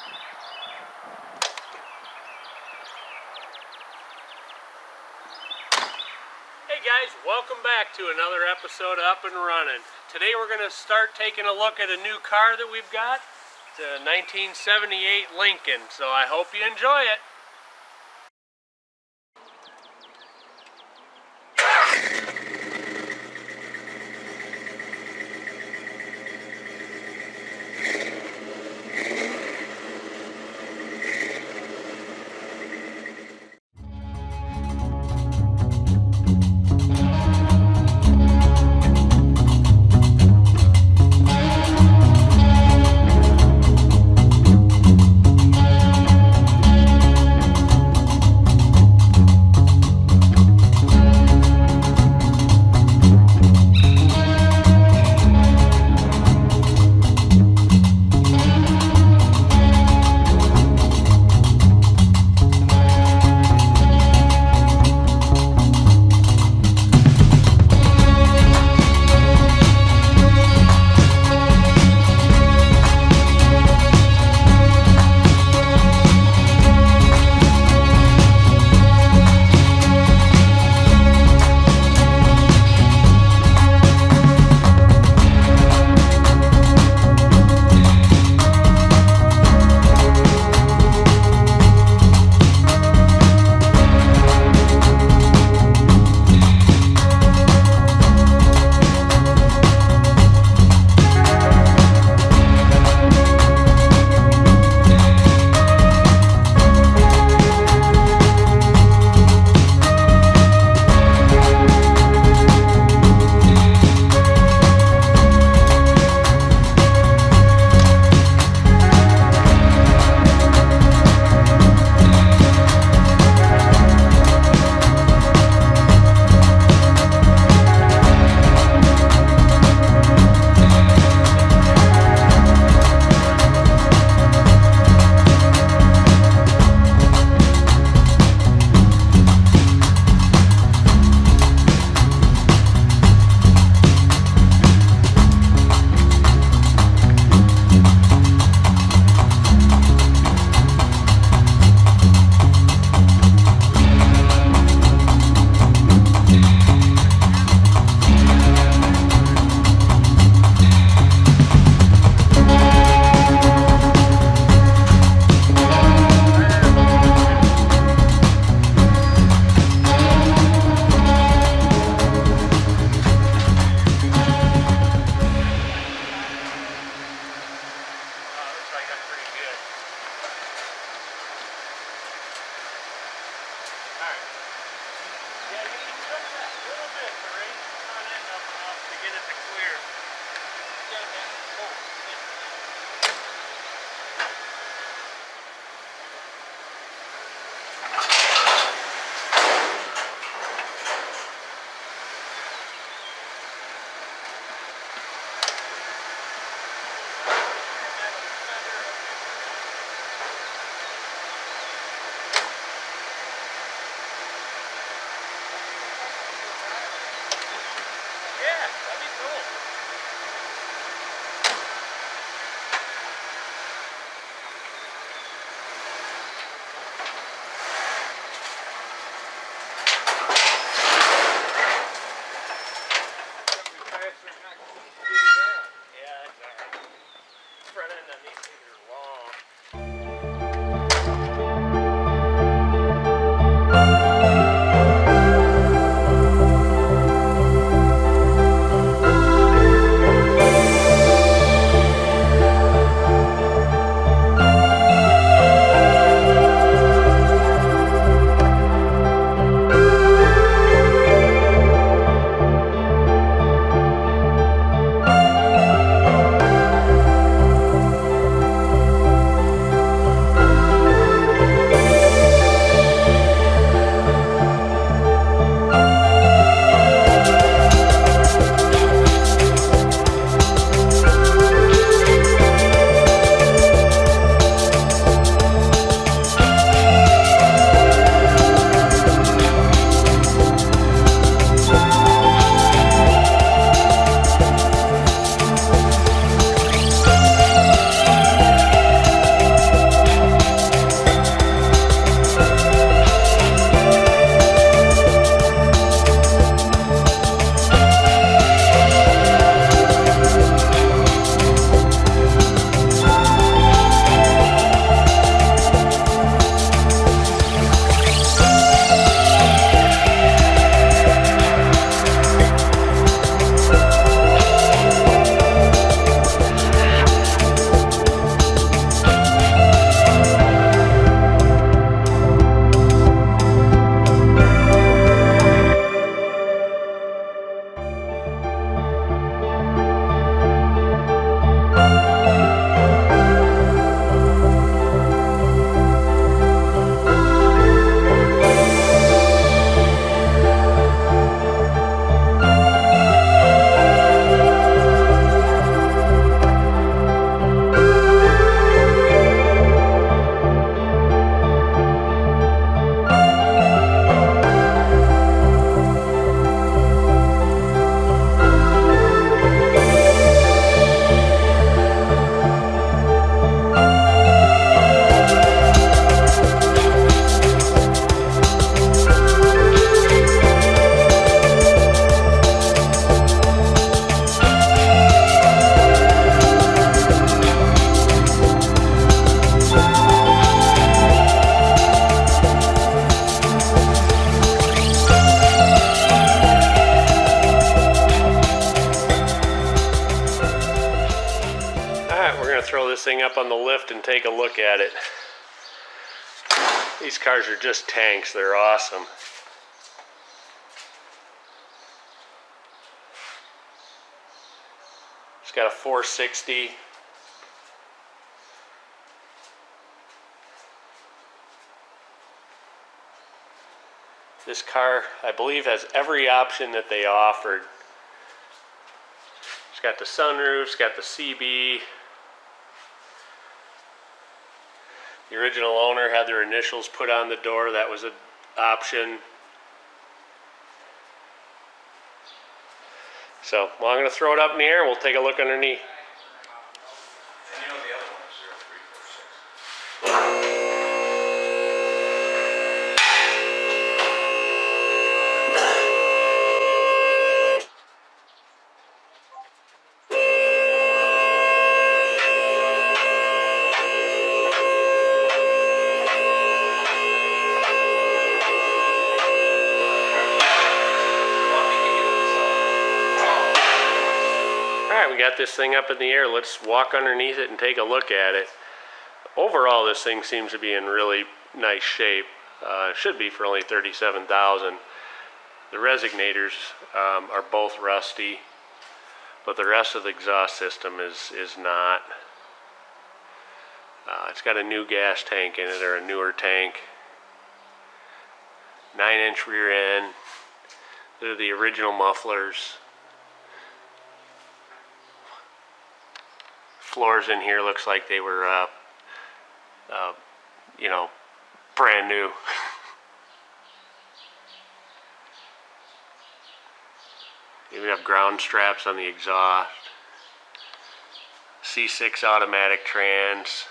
Hey guys, welcome back to another episode of Up and Running. Today we're going to start taking a look at a new car that we've got. It's a 1978 Lincoln, so I hope you enjoy it. We're going to throw this thing up on the lift and take a look at it. These cars are just tanks. They're awesome. It's got a 460. This car, I believe, has every option that they offered. It's got the sunroof, it's got the CB. The original owner had their initials put on the door. That was an option. So, well, I'm going to throw it up in the air and we'll take a look underneath. And you know the other one is 0346. We got this thing up in the air. Let's walk underneath it and take a look at it. Overall, this thing seems to be in really nice shape. It should be for only $37,000. The resignators are both rusty, but the rest of the exhaust system is not. It's got a new gas tank in it, or a newer tank. 9-inch rear end. They're the original mufflers. Floors in here looks like they were, you know, brand new. You have ground straps on the exhaust. C6 automatic trans.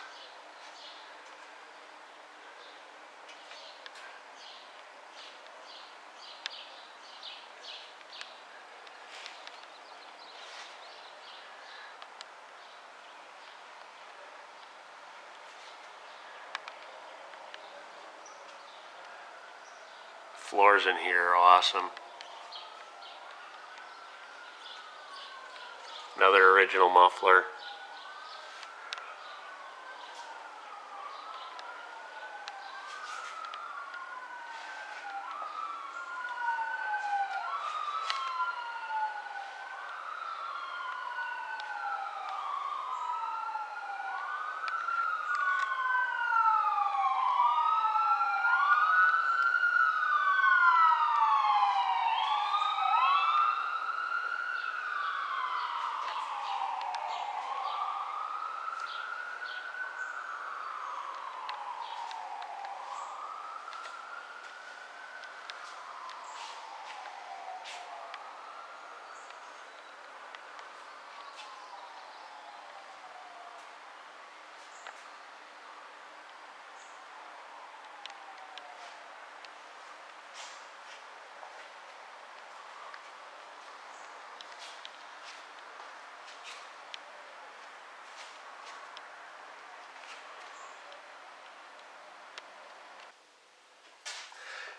Floors in here are awesome. Another original muffler.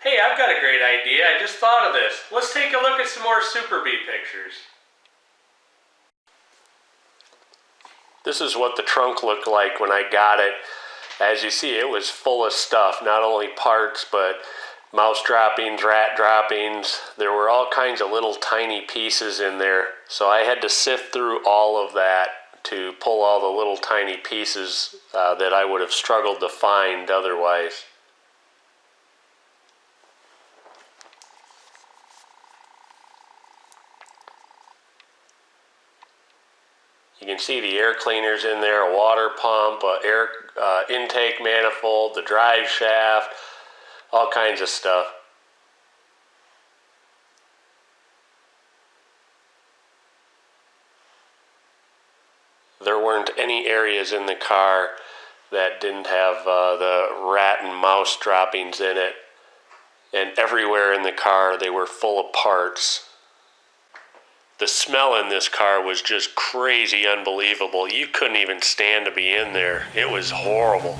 Hey, I've got a great idea. I just thought of this. Let's take a look at some more Super Bee pictures. This is what the trunk looked like when I got it. As you see, it was full of stuff, not only parts, but mouse droppings, rat droppings. There were all kinds of little tiny pieces in there. So I had to sift through all of that to pull all the little tiny pieces that I would have struggled to find otherwise. You can see the air cleaners in there, a water pump, air intake manifold, the drive shaft, all kinds of stuff. There weren't any areas in the car that didn't have the rat and mouse droppings in it. And everywhere in the car they were full of parts. The smell in this car was just crazy unbelievable. You couldn't even stand to be in there. It was horrible.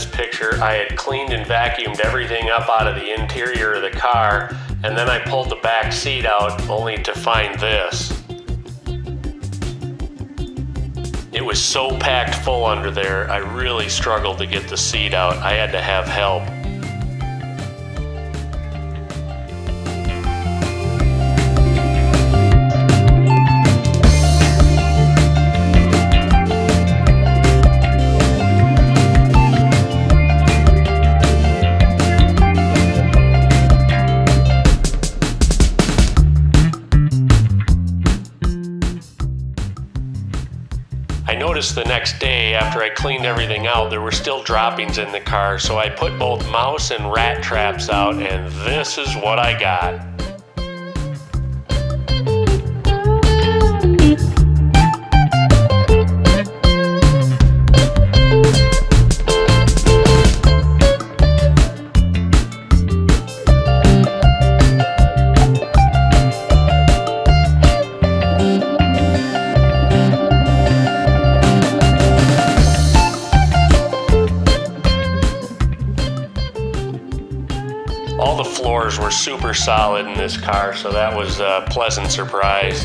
this picture, I had cleaned and vacuumed everything up out of the interior of the car, and then I pulled the back seat out only to find this. It was so packed full under there, I really struggled to get the seat out. I had to have help. I noticed the next day, after I cleaned everything out, there were still droppings in the car, so I put both mouse and rat traps out, and this is what I got. All the floors were super solid in this car, so that was a pleasant surprise.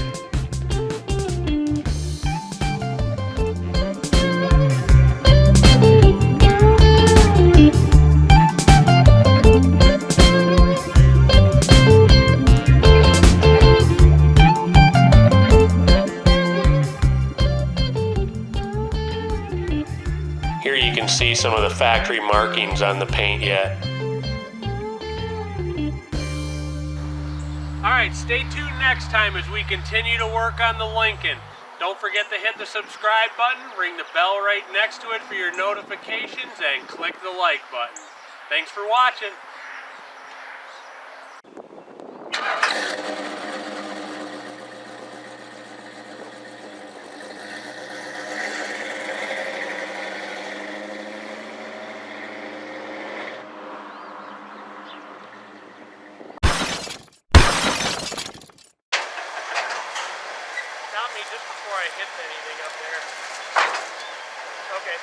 Here you can see some of the factory markings on the paint yet. Alright, stay tuned next time as we continue to work on the Lincoln. Don't forget to hit the subscribe button, ring the bell right next to it for your notifications, and click the like button. Thanks for watching. Stop me just before I hit anything up there. Okay.